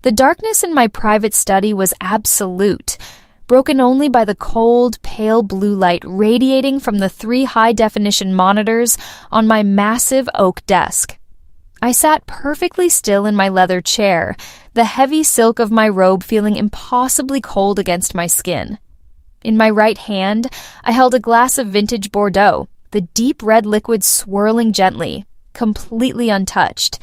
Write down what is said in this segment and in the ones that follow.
The darkness in my private study was absolute, broken only by the cold, pale blue light radiating from the 3 high-definition monitors on my massive oak desk. I sat perfectly still in my leather chair, the heavy silk of my robe feeling impossibly cold against my skin. In my right hand, I held a glass of vintage Bordeaux, the deep red liquid swirling gently, completely untouched.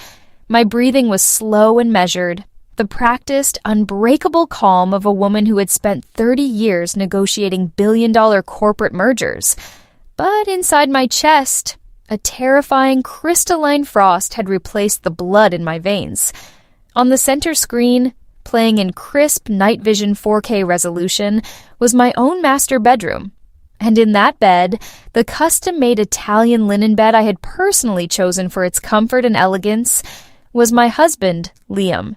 My breathing was slow and measured, the practiced, unbreakable calm of a woman who had spent 30 years negotiating billion-dollar corporate mergers. But inside my chest, a terrifying crystalline frost had replaced the blood in my veins. On the center screen, playing in crisp night vision 4K resolution, was my own master bedroom. And in that bed, the custom-made Italian linen bed I had personally chosen for its comfort and elegance, was my husband, Liam.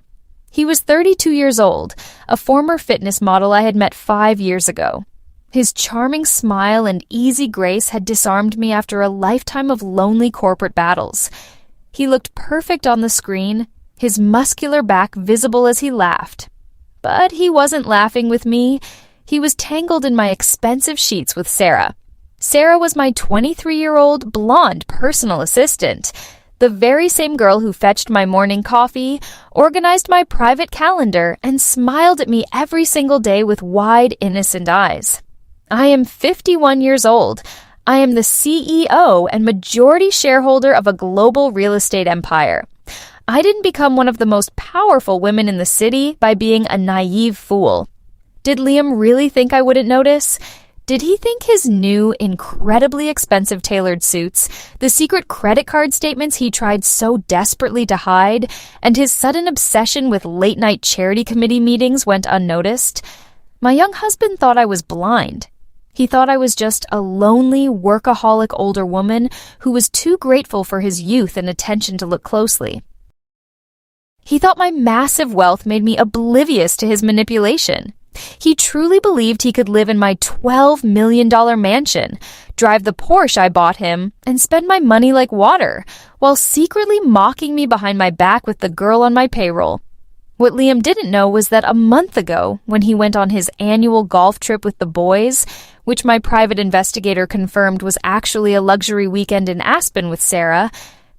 He was 32 years old, a former fitness model I had met 5 years ago. His charming smile and easy grace had disarmed me after a lifetime of lonely corporate battles. He looked perfect on the screen, his muscular back visible as he laughed. But he wasn't laughing with me. He was tangled in my expensive sheets with Sarah. Sarah was my 23-year-old blonde personal assistant, the very same girl who fetched my morning coffee, organized my private calendar, and smiled at me every single day with wide, innocent eyes. I am 51 years old. I am the CEO and majority shareholder of a global real estate empire. I didn't become one of the most powerful women in the city by being a naive fool. Did Liam really think I wouldn't notice? Did he think his new, incredibly expensive tailored suits, the secret credit card statements he tried so desperately to hide, and his sudden obsession with late-night charity committee meetings went unnoticed? My young husband thought I was blind. He thought I was just a lonely, workaholic older woman who was too grateful for his youth and attention to look closely. He thought my massive wealth made me oblivious to his manipulation. He truly believed he could live in my $12 million mansion, drive the Porsche I bought him, and spend my money like water, while secretly mocking me behind my back with the girl on my payroll. What Liam didn't know was that a month ago, when he went on his annual golf trip with the boys, which my private investigator confirmed was actually a luxury weekend in Aspen with Sarah,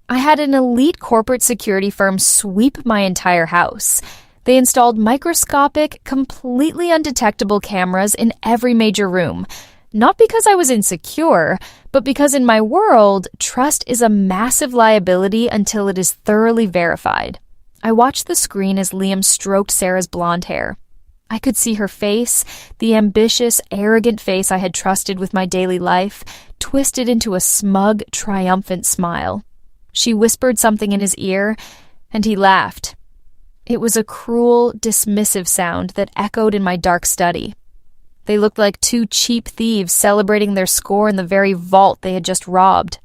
I had an elite corporate security firm sweep my entire house. They installed microscopic, completely undetectable cameras in every major room, not because I was insecure, but because in my world, trust is a massive liability until it is thoroughly verified. I watched the screen as Liam stroked Sarah's blonde hair. I could see her face, the ambitious, arrogant face I had trusted with my daily life, twisted into a smug, triumphant smile. She whispered something in his ear, and he laughed. It was a cruel, dismissive sound that echoed in my dark study. They looked like 2 cheap thieves celebrating their score in the very vault they had just robbed.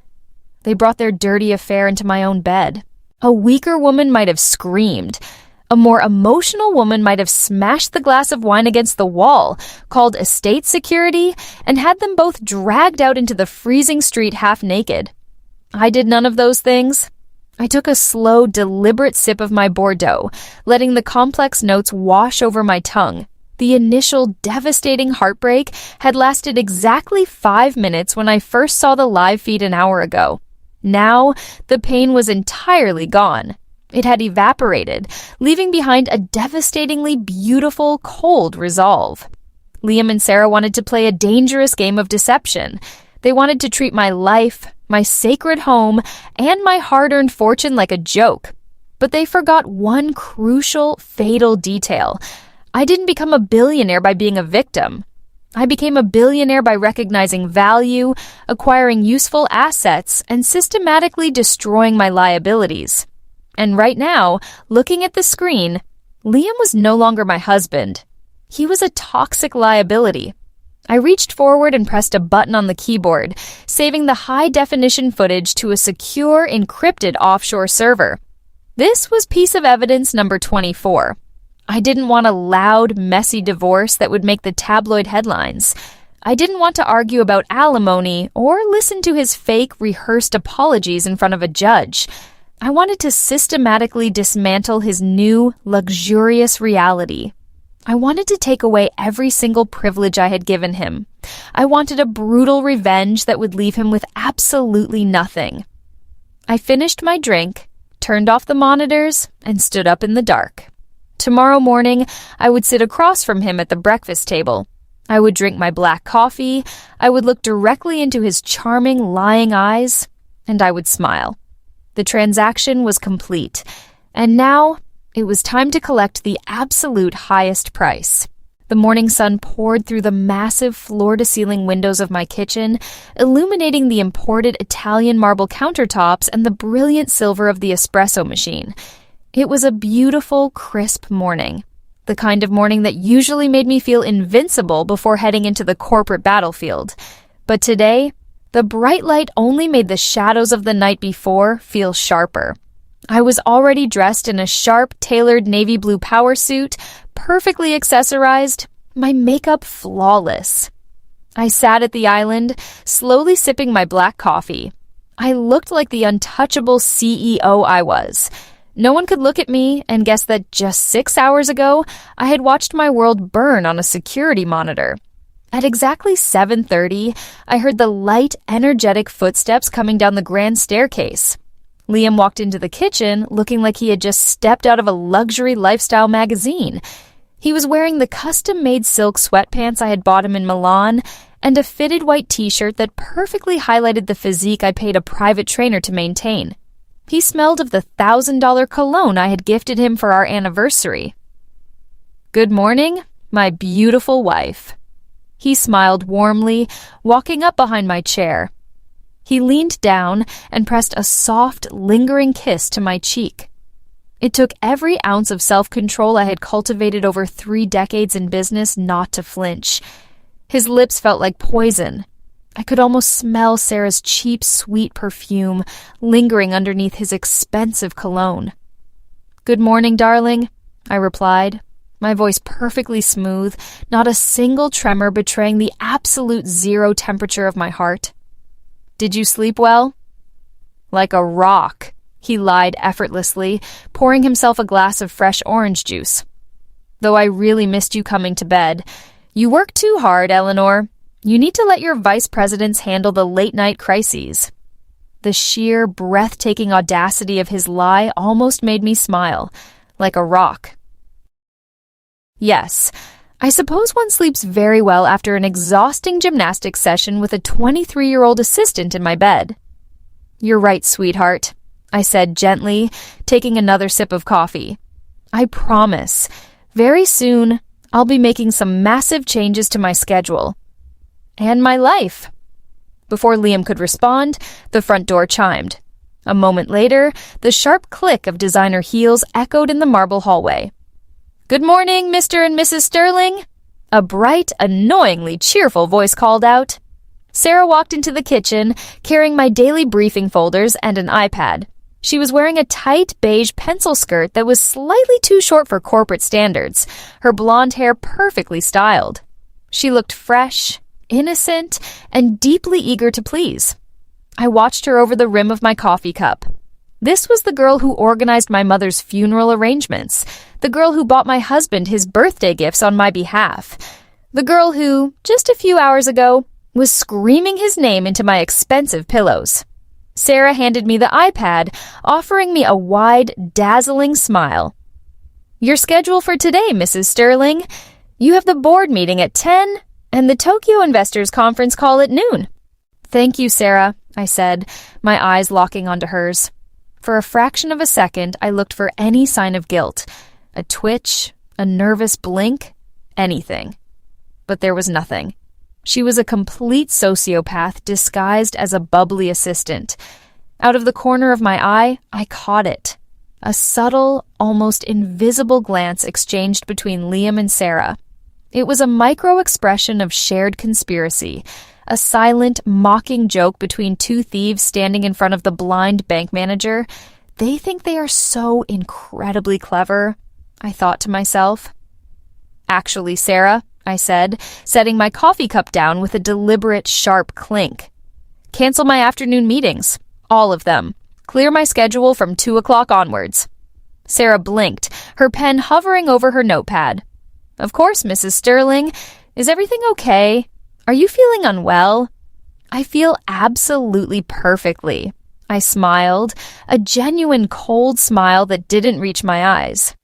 They brought their dirty affair into my own bed. A weaker woman might have screamed. A more emotional woman might have smashed the glass of wine against the wall, called estate security, and had them both dragged out into the freezing street half naked. I did none of those things. I took a slow, deliberate sip of my Bordeaux, letting the complex notes wash over my tongue. The initial devastating heartbreak had lasted exactly 5 minutes when I first saw the live feed an hour ago. Now, the pain was entirely gone. It had evaporated, leaving behind a devastatingly beautiful, cold resolve. Liam and Sarah wanted to play a dangerous game of deception. They wanted to treat my life, my sacred home, and my hard-earned fortune like a joke. But they forgot one crucial, fatal detail. I didn't become a billionaire by being a victim. I became a billionaire by recognizing value, acquiring useful assets, and systematically destroying my liabilities. And right now, looking at the screen, Liam was no longer my husband. He was a toxic liability. I reached forward and pressed a button on the keyboard, saving the high-definition footage to a secure, encrypted offshore server. This was piece of evidence number 24. I didn't want a loud, messy divorce that would make the tabloid headlines. I didn't want to argue about alimony or listen to his fake, rehearsed apologies in front of a judge. I wanted to systematically dismantle his new, luxurious reality. I wanted to take away every single privilege I had given him. I wanted a brutal revenge that would leave him with absolutely nothing. I finished my drink, turned off the monitors, and stood up in the dark. Tomorrow morning, I would sit across from him at the breakfast table. I would drink my black coffee, I would look directly into his charming, lying eyes, and I would smile. The transaction was complete, and now it was time to collect the absolute highest price. The morning sun poured through the massive floor-to-ceiling windows of my kitchen, illuminating the imported Italian marble countertops and the brilliant silver of the espresso machine. It was a beautiful, crisp morning, the kind of morning that usually made me feel invincible before heading into the corporate battlefield. But today, the bright light only made the shadows of the night before feel sharper. I was already dressed in a sharp, tailored navy blue power suit, perfectly accessorized, my makeup flawless. I sat at the island, slowly sipping my black coffee. I looked like the untouchable CEO I was. No one could look at me and guess that just 6 hours ago, I had watched my world burn on a security monitor. At exactly 7:30, I heard the light, energetic footsteps coming down the grand staircase. Liam walked into the kitchen looking like he had just stepped out of a luxury lifestyle magazine. He was wearing the custom-made silk sweatpants I had bought him in Milan and a fitted white t-shirt that perfectly highlighted the physique I paid a private trainer to maintain. He smelled of the $1,000 cologne I had gifted him for our anniversary. "Good morning, my beautiful wife." He smiled warmly, walking up behind my chair. He leaned down and pressed a soft, lingering kiss to my cheek. It took every ounce of self-control I had cultivated over 3 decades in business not to flinch. His lips felt like poison. I could almost smell Sarah's cheap, sweet perfume lingering underneath his expensive cologne. "Good morning, darling," I replied, my voice perfectly smooth, not a single tremor betraying the absolute zero temperature of my heart. "Did you sleep well?" "Like a rock," he lied effortlessly, pouring himself a glass of fresh orange juice. "Though I really missed you coming to bed. You work too hard, Eleanor. You need to let your vice presidents handle the late-night crises." The sheer, breathtaking audacity of his lie almost made me smile, like a rock. Yes, I suppose one sleeps very well after an exhausting gymnastics session with a 23-year-old assistant in my bed. "You're right, sweetheart," I said gently, taking another sip of coffee. "I promise, very soon, I'll be making some massive changes to my schedule. And my life." Before Liam could respond, the front door chimed. A moment later, the sharp click of designer heels echoed in the marble hallway. "Good morning, Mr. and Mrs. Sterling," a bright, annoyingly cheerful voice called out. Sarah walked into the kitchen, carrying my daily briefing folders and an iPad. She was wearing a tight beige pencil skirt that was slightly too short for corporate standards, her blonde hair perfectly styled. She looked fresh, innocent, and deeply eager to please. I watched her over the rim of my coffee cup. This was the girl who organized my mother's funeral arrangements, the girl who bought my husband his birthday gifts on my behalf, the girl who, just a few hours ago, was screaming his name into my expensive pillows. Sarah handed me the iPad, offering me a wide, dazzling smile. "Your schedule for today, Mrs. Sterling. You have the board meeting at 10 and the Tokyo Investors Conference call at noon." "Thank you, Sarah," I said, my eyes locking onto hers. For a fraction of a second, I looked for any sign of guilt. A twitch, a nervous blink, anything. But there was nothing. She was a complete sociopath disguised as a bubbly assistant. Out of the corner of my eye, I caught it. A subtle, almost invisible glance exchanged between Liam and Sarah. It was a micro-expression of shared conspiracy, a silent, mocking joke between two thieves standing in front of the blind bank manager. They think they are so incredibly clever, I thought to myself. "Actually, Sarah," I said, setting my coffee cup down with a deliberate, sharp clink. "Cancel my afternoon meetings. All of them. Clear my schedule from 2 o'clock onwards." Sarah blinked, her pen hovering over her notepad. "Of course, Mrs. Sterling. Is everything okay? Are you feeling unwell?" "I feel absolutely perfectly." I smiled, a genuine cold smile that didn't reach my eyes.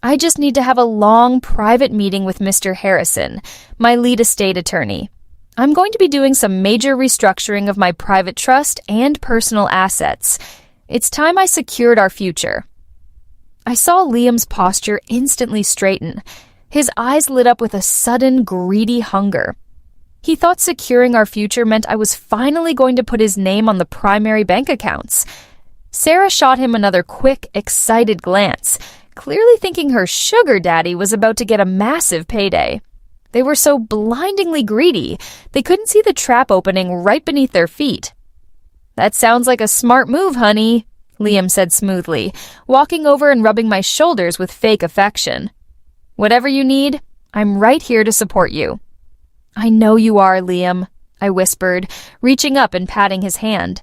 "I just need to have a long private meeting with Mr. Harrison, my lead estate attorney. I'm going to be doing some major restructuring of my private trust and personal assets. It's time I secured our future." I saw Liam's posture instantly straighten. His eyes lit up with a sudden, greedy hunger. He thought securing our future meant I was finally going to put his name on the primary bank accounts. Sarah shot him another quick, excited glance, clearly thinking her sugar daddy was about to get a massive payday. They were so blindingly greedy, they couldn't see the trap opening right beneath their feet. "That sounds like a smart move, honey," Liam said smoothly, walking over and rubbing my shoulders with fake affection. "Whatever you need, I'm right here to support you." "I know you are, Liam," I whispered, reaching up and patting his hand.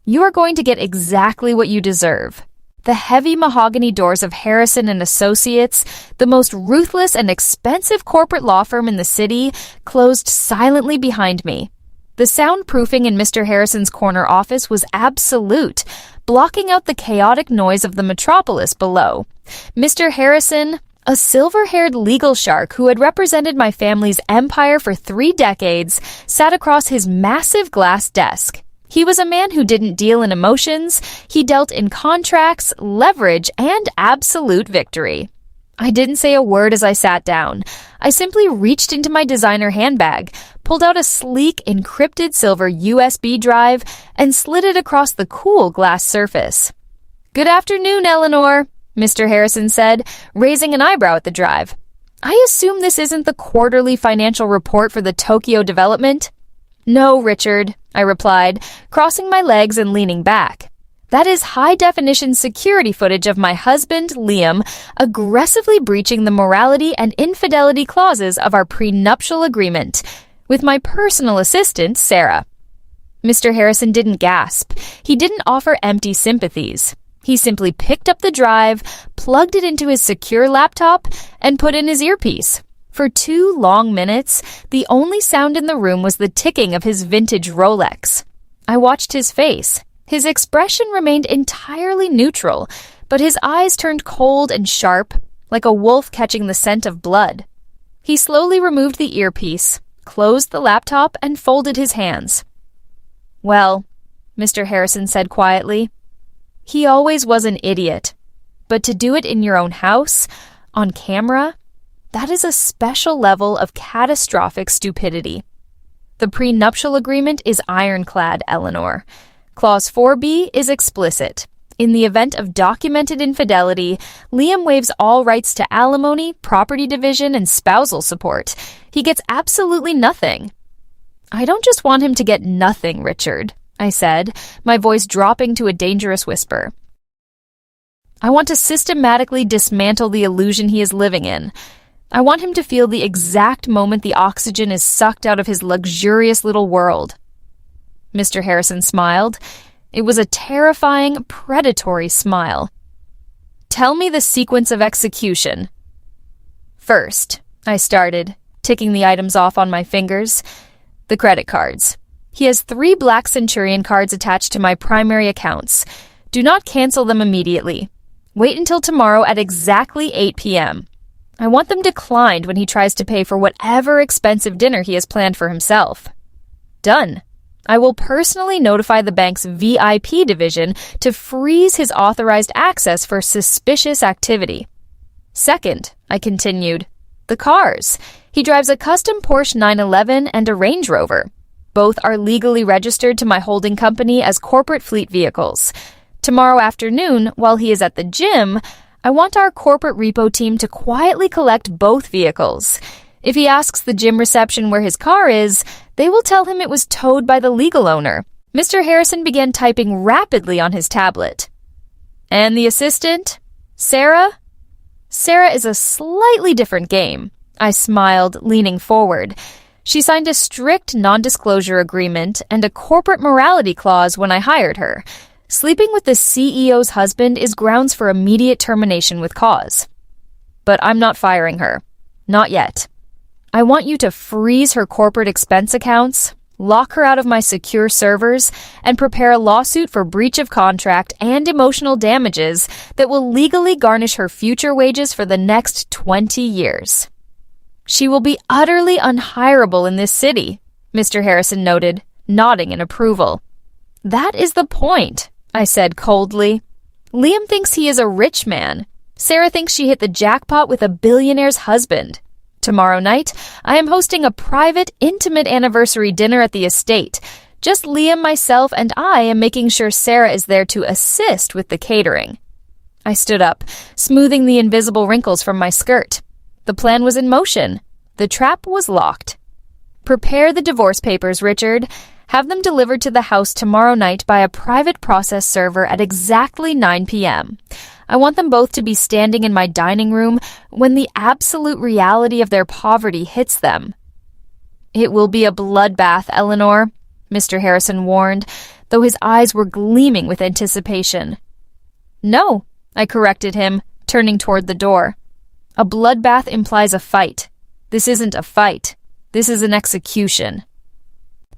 "You are going to get exactly what you deserve." The heavy mahogany doors of Harrison and Associates, the most ruthless and expensive corporate law firm in the city, closed silently behind me. The soundproofing in Mr. Harrison's corner office was absolute, blocking out the chaotic noise of the metropolis below. Mr. Harrison, a silver-haired legal shark who had represented my family's empire for 3 decades, sat across his massive glass desk. He was a man who didn't deal in emotions. He dealt in contracts, leverage, and absolute victory. I didn't say a word as I sat down. I simply reached into my designer handbag, pulled out a sleek, encrypted silver USB drive, and slid it across the cool glass surface. "Good afternoon, Eleanor," Mr. Harrison said, raising an eyebrow at the drive. "I assume this isn't the quarterly financial report for the Tokyo development?" "No, Richard," I replied, crossing my legs and leaning back. "That is high-definition security footage of my husband, Liam, aggressively breaching the morality and infidelity clauses of our prenuptial agreement, with my personal assistant, Sarah." Mr. Harrison didn't gasp. He didn't offer empty sympathies. He simply picked up the drive, plugged it into his secure laptop, and put in his earpiece. For 2 long minutes, the only sound in the room was the ticking of his vintage Rolex. I watched his face. His expression remained entirely neutral, but his eyes turned cold and sharp, like a wolf catching the scent of blood. He slowly removed the earpiece, closed the laptop, and folded his hands. "Well," Mr. Harrison said quietly, "he always was an idiot. But to do it in your own house, on camera, that is a special level of catastrophic stupidity. The prenuptial agreement is ironclad, Eleanor. Clause 4B is explicit. In the event of documented infidelity, Liam waives all rights to alimony, property division, and spousal support. He gets absolutely nothing." "I don't just want him to get nothing, Richard," I said, my voice dropping to a dangerous whisper. "I want to systematically dismantle the illusion he is living in. I want him to feel the exact moment the oxygen is sucked out of his luxurious little world." Mr. Harrison smiled. It was a terrifying, predatory smile. "Tell me the sequence of execution." "First," I started, ticking the items off on my fingers, "the credit cards. He has 3 Black Centurion cards attached to my primary accounts. Do not cancel them immediately. Wait until tomorrow at exactly 8 p.m. I want them declined when he tries to pay for whatever expensive dinner he has planned for himself." "Done. I will personally notify the bank's VIP division to freeze his authorized access for suspicious activity." "Second," I continued, "the cars. He drives a custom Porsche 911 and a Range Rover. Both are legally registered to my holding company as corporate fleet vehicles. Tomorrow afternoon, while he is at the gym, I want our corporate repo team to quietly collect both vehicles. If he asks the gym reception where his car is, they will tell him it was towed by the legal owner." Mr. Harrison began typing rapidly on his tablet. "And the assistant? Sarah?" "Sarah is a slightly different game." I smiled, leaning forward. "She signed a strict non-disclosure agreement and a corporate morality clause when I hired her. Sleeping with the CEO's husband is grounds for immediate termination with cause. But I'm not firing her. Not yet. I want you to freeze her corporate expense accounts, lock her out of my secure servers, and prepare a lawsuit for breach of contract and emotional damages that will legally garnish her future wages for the next 20 years. She will be utterly unhireable in this city, Mr. Harrison noted, nodding in approval. That is the point, I said coldly. Liam thinks he is a rich man. Sarah thinks she hit the jackpot with a billionaire's husband. Tomorrow night, I am hosting a private, intimate anniversary dinner at the estate. Just Liam, myself, and I am making sure Sarah is there to assist with the catering. I stood up, smoothing the invisible wrinkles from my skirt. The plan was in motion. The trap was locked. Prepare the divorce papers, Richard. Have them delivered to the house tomorrow night by a private process server at exactly 9 p.m. I want them both to be standing in my dining room when the absolute reality of their poverty hits them. It will be a bloodbath, Eleanor, Mr. Harrison warned, though his eyes were gleaming with anticipation. No, I corrected him, turning toward the door. A bloodbath implies a fight. This isn't a fight. This is an execution.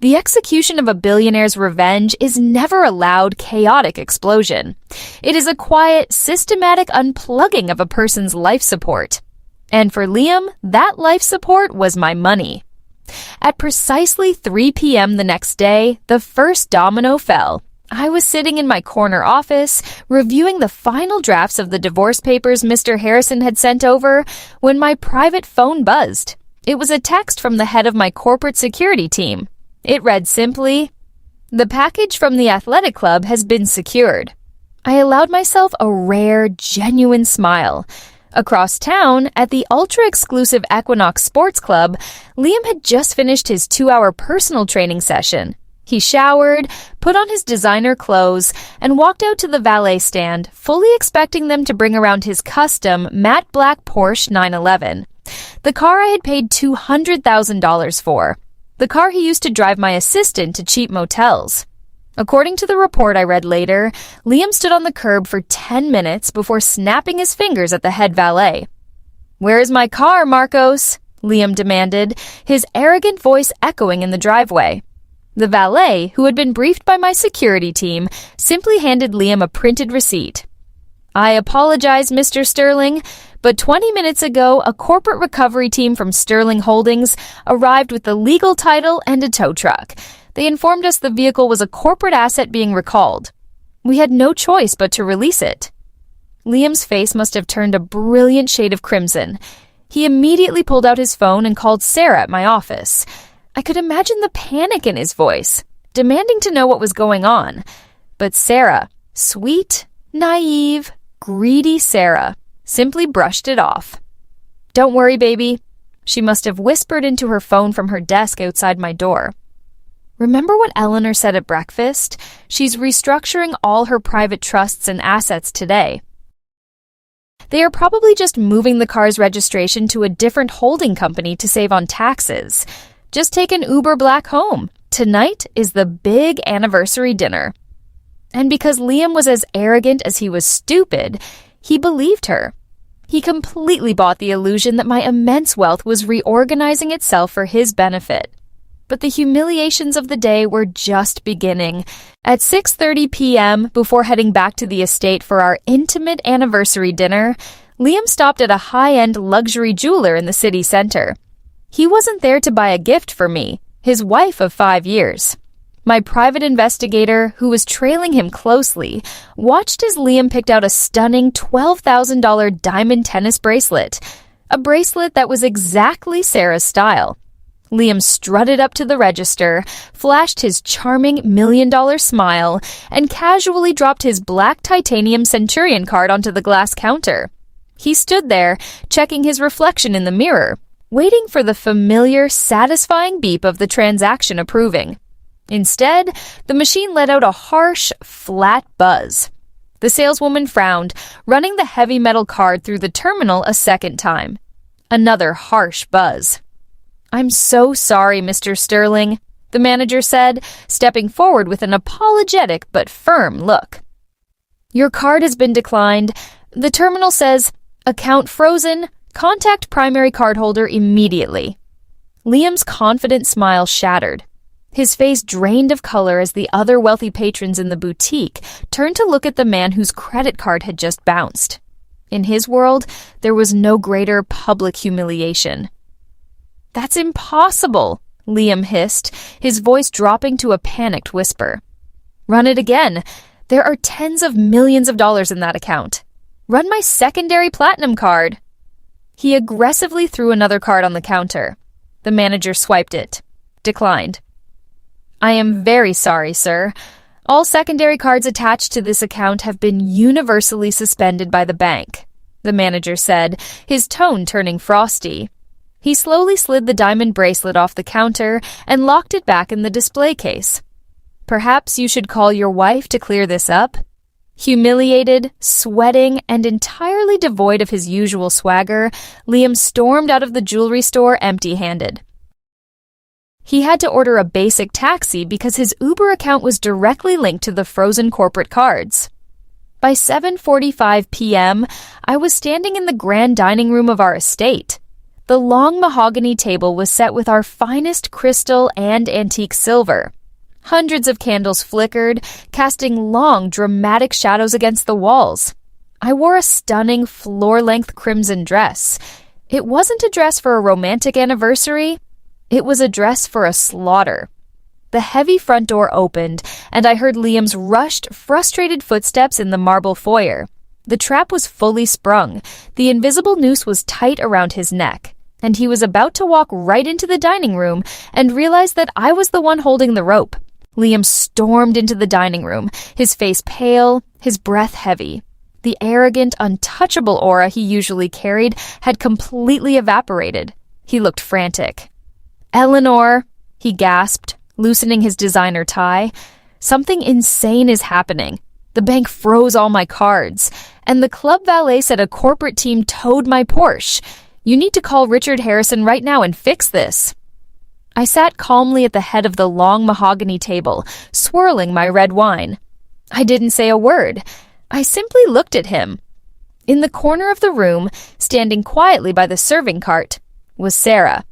The execution of a billionaire's revenge is never a loud, chaotic explosion. It is a quiet, systematic unplugging of a person's life support. And for Liam, that life support was my money. At precisely 3 p.m. the next day, the first domino fell. I was sitting in my corner office, reviewing the final drafts of the divorce papers Mr. Harrison had sent over, when my private phone buzzed. It was a text from the head of my corporate security team. It read simply, "The package from the athletic club has been secured." I allowed myself a rare, genuine smile. Across town, at the ultra-exclusive Equinox Sports Club, Liam had just finished his 2-hour personal training session. He showered, put on his designer clothes, and walked out to the valet stand, fully expecting them to bring around his custom matte black Porsche 911. The car I had paid $200,000 for. The car he used to drive my assistant to cheap motels. According to the report I read later, Liam stood on the curb for 10 minutes before snapping his fingers at the head valet. "Where is my car, Marcos?" Liam demanded, his arrogant voice echoing in the driveway. The valet, who had been briefed by my security team, simply handed Liam a printed receipt. "I apologize, Mr. Sterling, but 20 minutes ago, a corporate recovery team from Sterling Holdings arrived with the legal title and a tow truck. They informed us the vehicle was a corporate asset being recalled. We had no choice but to release it." Liam's face must have turned a brilliant shade of crimson. He immediately pulled out his phone and called Sarah at my office. I could imagine the panic in his voice, demanding to know what was going on. But Sarah, sweet, naive, greedy Sarah, simply brushed it off. "Don't worry, baby," she must have whispered into her phone from her desk outside my door. Remember what Eleanor said at breakfast? She's restructuring all her private trusts and assets today. They are probably just moving the car's registration to a different holding company to save on taxes. Just take an Uber Black home. Tonight is the big anniversary dinner. And because Liam was as arrogant as he was stupid, he believed her. He completely bought the illusion that my immense wealth was reorganizing itself for his benefit. But the humiliations of the day were just beginning. At 6:30 p.m., before heading back to the estate for our intimate anniversary dinner, Liam stopped at a high-end luxury jeweler in the city center. He wasn't there to buy a gift for me, his wife of 5 years. My private investigator, who was trailing him closely, watched as Liam picked out a stunning $12,000 diamond tennis bracelet, a bracelet that was exactly Sarah's style. Liam strutted up to the register, flashed his charming $1,000,000 smile, and casually dropped his black titanium Centurion card onto the glass counter. He stood there, checking his reflection in the mirror, waiting for the familiar, satisfying beep of the transaction approving. Instead, the machine let out a harsh, flat buzz. The saleswoman frowned, running the heavy metal card through the terminal a second time. Another harsh buzz. "I'm so sorry, Mr. Sterling," the manager said, stepping forward with an apologetic but firm look. Your card has been declined. The terminal says, account frozen. Contact primary cardholder immediately. Liam's confident smile shattered. His face drained of color as the other wealthy patrons in the boutique turned to look at the man whose credit card had just bounced. In his world, there was no greater public humiliation. That's impossible, Liam hissed, his voice dropping to a panicked whisper. Run it again. There are tens of millions of dollars in that account. Run my secondary platinum card. He aggressively threw another card on the counter. The manager swiped it. Declined. I am very sorry, sir. All secondary cards attached to this account have been universally suspended by the bank, the manager said, his tone turning frosty. He slowly slid the diamond bracelet off the counter and locked it back in the display case. Perhaps you should call your wife to clear this up? Humiliated, sweating, and entirely devoid of his usual swagger, Liam stormed out of the jewelry store empty-handed. He had to order a basic taxi because his Uber account was directly linked to the frozen corporate cards. By 7:45 p.m., I was standing in the grand dining room of our estate. The long mahogany table was set with our finest crystal and antique silver. Hundreds of candles flickered, casting long, dramatic shadows against the walls. I wore a stunning, floor-length crimson dress. It wasn't a dress for a romantic anniversary. It was a dress for a slaughter. The heavy front door opened, and I heard Liam's rushed, frustrated footsteps in the marble foyer. The trap was fully sprung. The invisible noose was tight around his neck, and he was about to walk right into the dining room and realize that I was the one holding the rope. Liam stormed into the dining room, his face pale, his breath heavy. The arrogant, untouchable aura he usually carried had completely evaporated. He looked frantic. Eleanor, he gasped, loosening his designer tie. Something insane is happening. The bank froze all my cards, and the club valet said a corporate team towed my Porsche. You need to call Richard Harrison right now and fix this. I sat calmly at the head of the long mahogany table, swirling my red wine. I didn't say a word. I simply looked at him. In the corner of the room, standing quietly by the serving cart, was Sarah.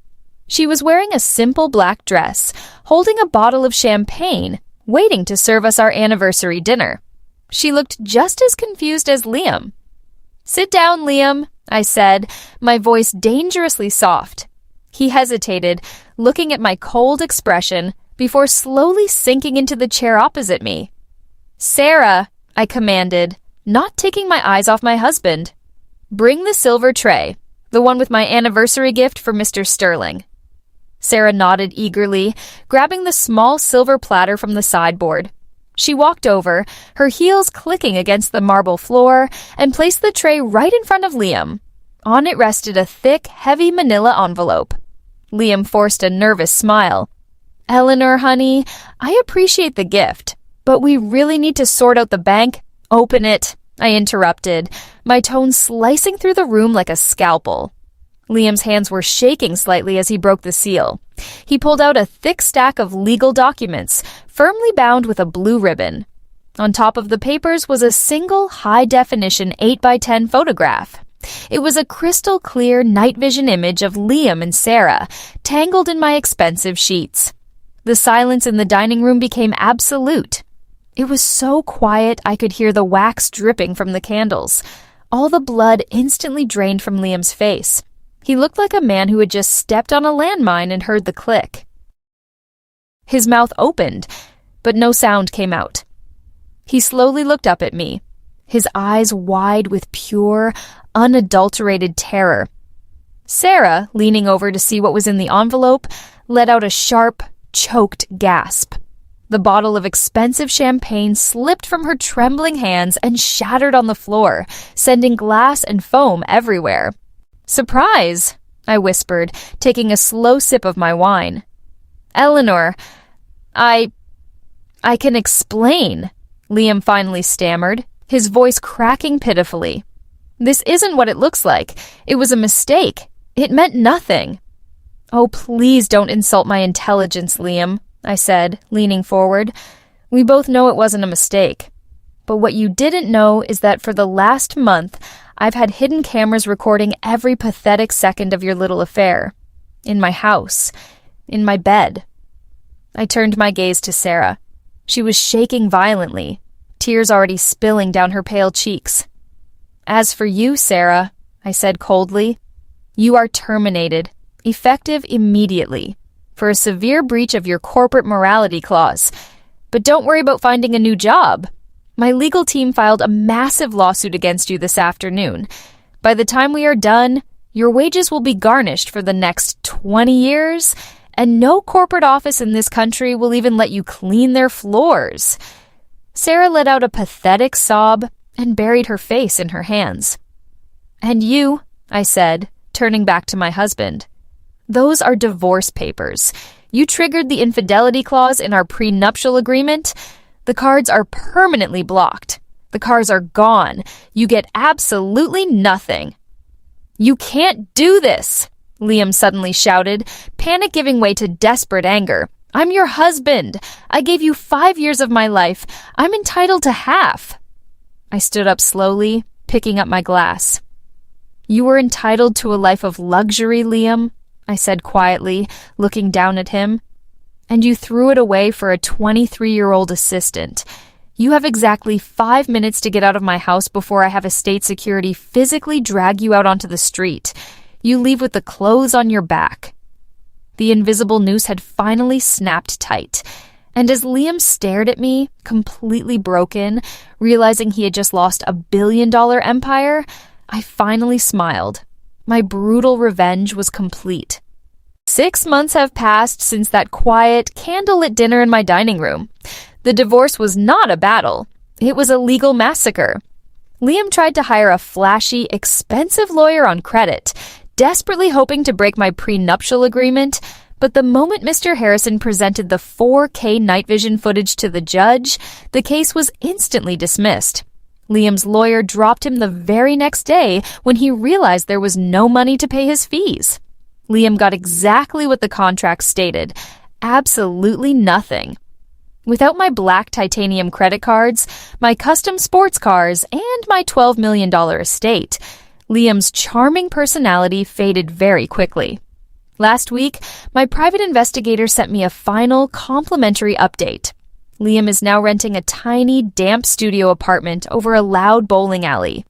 She was wearing a simple black dress, holding a bottle of champagne, waiting to serve us our anniversary dinner. She looked just as confused as Liam. Sit down, Liam, I said, my voice dangerously soft. He hesitated, looking at my cold expression, before slowly sinking into the chair opposite me. Sarah, I commanded, not taking my eyes off my husband. Bring the silver tray, the one with my anniversary gift for Mr. Sterling. Sarah nodded eagerly, grabbing the small silver platter from the sideboard. She walked over, her heels clicking against the marble floor, and placed the tray right in front of Liam. On it rested a thick, heavy manila envelope. Liam forced a nervous smile. Eleanor, honey, I appreciate the gift, but we really need to sort out the bank. Open it, I interrupted, my tone slicing through the room like a scalpel. Liam's hands were shaking slightly as he broke the seal. He pulled out a thick stack of legal documents, firmly bound with a blue ribbon. On top of the papers was a single high-definition 8x10 photograph. It was a crystal-clear night vision image of Liam and Sarah, tangled in my expensive sheets. The silence in the dining room became absolute. It was so quiet I could hear the wax dripping from the candles. All the blood instantly drained from Liam's face. He looked like a man who had just stepped on a landmine and heard the click. His mouth opened, but no sound came out. He slowly looked up at me, his eyes wide with pure, unadulterated terror. Sarah, leaning over to see what was in the envelope, let out a sharp, choked gasp. The bottle of expensive champagne slipped from her trembling hands and shattered on the floor, sending glass and foam everywhere. Surprise, I whispered, taking a slow sip of my wine. Eleanor, I can explain, Liam finally stammered, his voice cracking pitifully. This isn't what it looks like. It was a mistake. It meant nothing. Oh, please don't insult my intelligence, Liam, I said, leaning forward. We both know it wasn't a mistake. But what you didn't know is that for the last month, I've had hidden cameras recording every pathetic second of your little affair. In my house. In my bed. I turned my gaze to Sarah. She was shaking violently, tears already spilling down her pale cheeks. As for you, Sarah, I said coldly, you are terminated, effective immediately, for a severe breach of your corporate morality clause. But don't worry about finding a new job. My legal team filed a massive lawsuit against you this afternoon. By the time we are done, your wages will be garnished for the next 20 years, and no corporate office in this country will even let you clean their floors. Sarah let out a pathetic sob and buried her face in her hands. And you, I said, turning back to my husband. Those are divorce papers. You triggered the infidelity clause in our prenuptial agreement. The cards are permanently blocked. The cars are gone. You get absolutely nothing. You can't do this, Liam suddenly shouted, panic giving way to desperate anger. I'm your husband. I gave you 5 years of my life. I'm entitled to half. I stood up slowly, picking up my glass. You were entitled to a life of luxury, Liam, I said quietly, looking down at him. And you threw it away for a 23-year-old assistant. You have exactly 5 minutes to get out of my house before I have estate security physically drag you out onto the street. You leave with the clothes on your back. The invisible noose had finally snapped tight, and as Liam stared at me, completely broken, realizing he had just lost a billion-dollar empire, I finally smiled. My brutal revenge was complete. 6 months have passed since that quiet, candlelit dinner in my dining room. The divorce was not a battle. It was a legal massacre. Liam tried to hire a flashy, expensive lawyer on credit, desperately hoping to break my prenuptial agreement, but the moment Mr. Harrison presented the 4K night vision footage to the judge, the case was instantly dismissed. Liam's lawyer dropped him the very next day when he realized there was no money to pay his fees. Liam got exactly what the contract stated, absolutely nothing. Without my black titanium credit cards, my custom sports cars, and my $12 million estate, Liam's charming personality faded very quickly. Last week, my private investigator sent me a final, complimentary update. Liam is now renting a tiny, damp studio apartment over a loud bowling alley.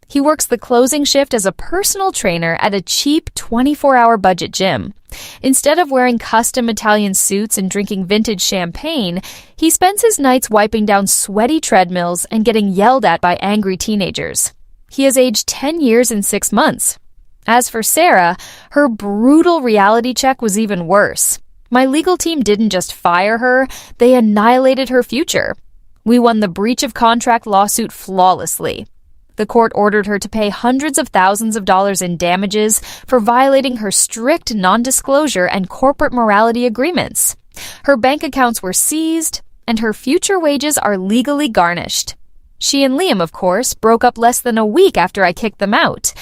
He works the closing shift as a personal trainer at a cheap 24-hour budget gym. Instead of wearing custom Italian suits and drinking vintage champagne, he spends his nights wiping down sweaty treadmills and getting yelled at by angry teenagers. He has aged 10 years and 6 months. As for Sarah, her brutal reality check was even worse. My legal team didn't just fire her, they annihilated her future. We won the breach of contract lawsuit flawlessly. The court ordered her to pay hundreds of thousands of dollars in damages for violating her strict non-disclosure and corporate morality agreements. Her bank accounts were seized, and her future wages are legally garnished. She and Liam, of course, broke up less than a week after I kicked them out.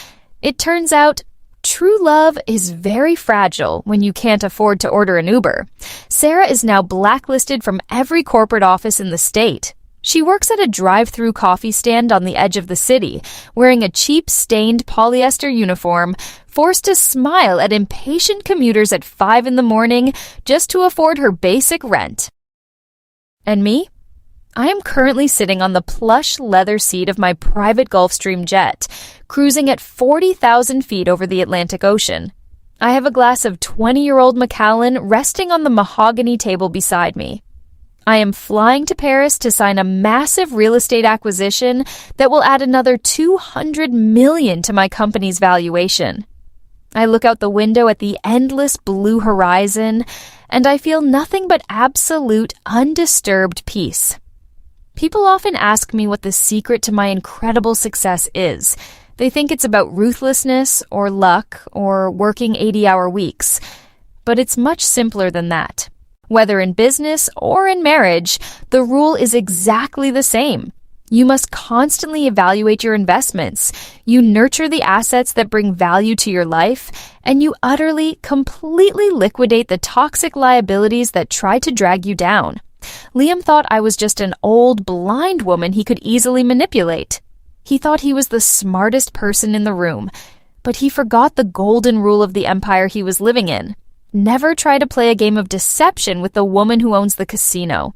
It turns out, true love is very fragile when you can't afford to order an Uber. Sarah is now blacklisted from every corporate office in the state. She works at a drive-through coffee stand on the edge of the city, wearing a cheap, stained polyester uniform, forced to smile at impatient commuters at 5 a.m. just to afford her basic rent. And me? I am currently sitting on the plush leather seat of my private Gulfstream jet, cruising at 40,000 feet over the Atlantic Ocean. I have a glass of 20-year-old Macallan resting on the mahogany table beside me. I am flying to Paris to sign a massive real estate acquisition that will add another $200 million to my company's valuation. I look out the window at the endless blue horizon, and I feel nothing but absolute, undisturbed peace. People often ask me what the secret to my incredible success is. They think it's about ruthlessness or luck or working 80-hour weeks. But it's much simpler than that. Whether in business or in marriage, the rule is exactly the same. You must constantly evaluate your investments. You nurture the assets that bring value to your life, and you utterly, completely liquidate the toxic liabilities that try to drag you down. Liam thought I was just an old, blind woman he could easily manipulate. He thought he was the smartest person in the room, but he forgot the golden rule of the empire he was living in. Never try to play a game of deception with the woman who owns the casino.